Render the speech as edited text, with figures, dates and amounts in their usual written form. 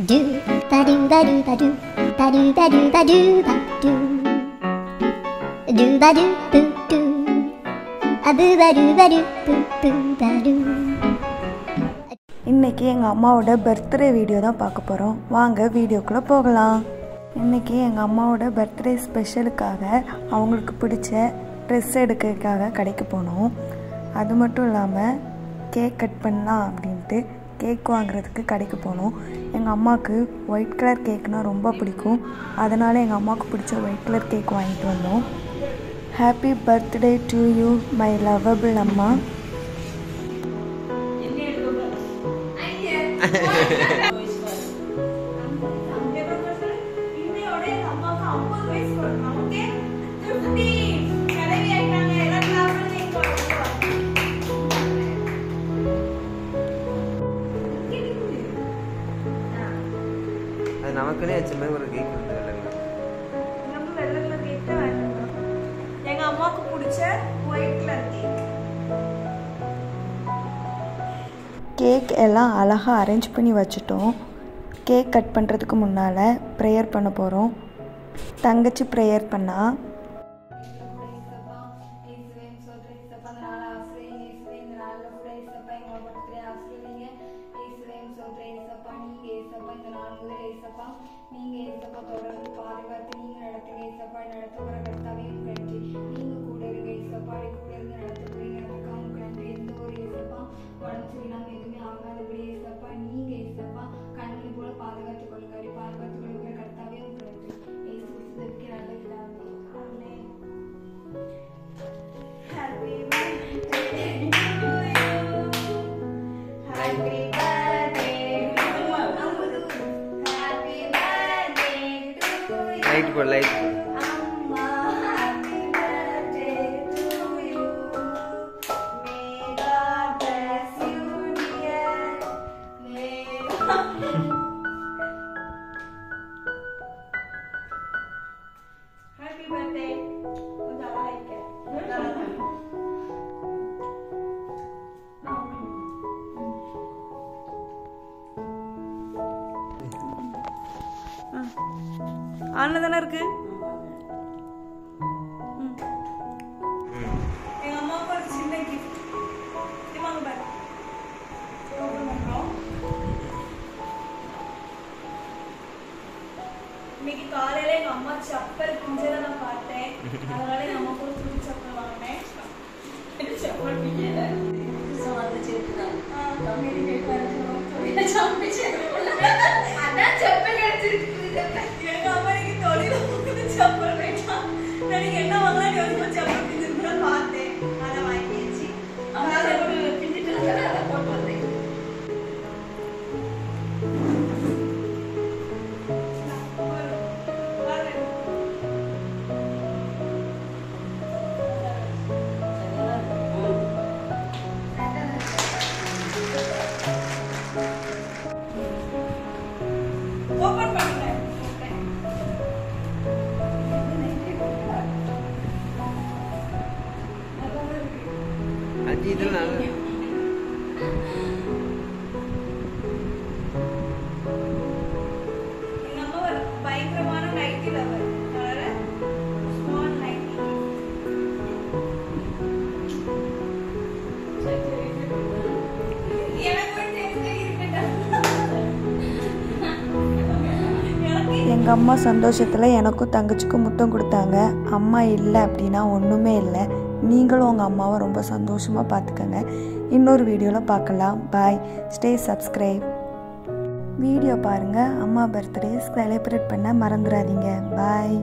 Do ba do ba do ba do ba do ba do ba do ba do do ba do boo do a boo ba do ba do boo boo ba do. இன்றைக்கி எங்கள் அம்மாவோட birthday video தான் பார்க்க போகிறோம். வாங்க வீடியோக்குள்ளே போகலாம். இன்றைக்கி எங்கள் அம்மாவோட பர்த்டே ஸ்பெஷலுக்காக அவங்களுக்கு பிடிச்ச ட்ரெஸ் எடுக்கிறதுக்காக கடைக்கு போனோம். அது மட்டும் இல்லாமல் கேக் கட் பண்ணலாம் அப்படின்ட்டு கேக் வாங்குறதுக்கு கடைக்கு போனோம். எங்கள் அம்மாவுக்கு ஒயிட் கலர் கேக்னால் ரொம்ப பிடிக்கும். அதனால் எங்கள் அம்மாவுக்கு பிடிச்ச ஒயிட் கலர் கேக் வாங்கிட்டு வந்தோம். Happy birthday to you my lovable அம்மா. நமக்குனே வச்ச மாதிரி ஒரு கேக் வந்து நம்ம வெள்ளை கலர் கேக் தான் வாங்கிட்டோம். எங்க அம்மாவுக்கு பிடிச்ச ஒயிட் கலர் கேக் எல்லாம் அழகாக அரேஞ்ச் பண்ணி வச்சுட்டோம். கேக் கட் பண்ணுறதுக்கு முன்னால் ப்ரேயர் பண்ண போகிறோம். தங்கச்சி ப்ரேயர் பண்ணால் லைட் போடு லைட் போடு. ஆன்ல தானே இருக்கு. எங்க அம்மாவுக்கு ஒரு சின்ன கிஃப்ட். வாங்க பாரு. ஓபன் பண்றோம். இன்னைக்கு காலையில எங்க அம்மா செப்பல் பிஞ்சத நான் பார்த்தேன். அதனால எங்க அம்மா கூட புது செப்பல் வாங்கினேன். இது செப்பல் பிஞ்சல. சவால்ல சேர்த்துதான். கம்பெனி பேப்பர் சொல்லுங்க. சாம்பி செப்பல். அதான் செப்பல் எடுத்துட்டு எங்க அம்மா நீங்க தொழில போட்டு செப்பல் வேண்டாம். நான் என்ன வாங்கலாம் யோசிச்சு செப்பல் பிஞ்சிருந்தா பார்த்தேன். அத வாங்கியாச்சு. அத ஒரு பிஞ்சிட்டு இருந்தா அத போட்டு வந்தேன். ஓபன் பண்ணுங்க. அஜி இது நல்ல எங்க அம்மா ஒரு பயங்கரமான நைட்டி லவர். அதனால ஸ்மால் நைட்டி. எங்கள் அம்மா சந்தோஷத்தில் எனக்கும் தங்கச்சிக்கும் முத்தம் கொடுத்தாங்க. அம்மா இல்லை அப்படின்னா ஒன்றுமே இல்லை. நீங்களும் உங்கள் அம்மாவை ரொம்ப சந்தோஷமாக பார்த்துக்கங்க. இன்னொரு வீடியோவில் பார்க்கலாம். பாய். Stay subscribe. வீடியோ பாருங்கள். அம்மா பர்த்டே செலிப்ரேட் பண்ண மறந்துடாதீங்க. பாய்.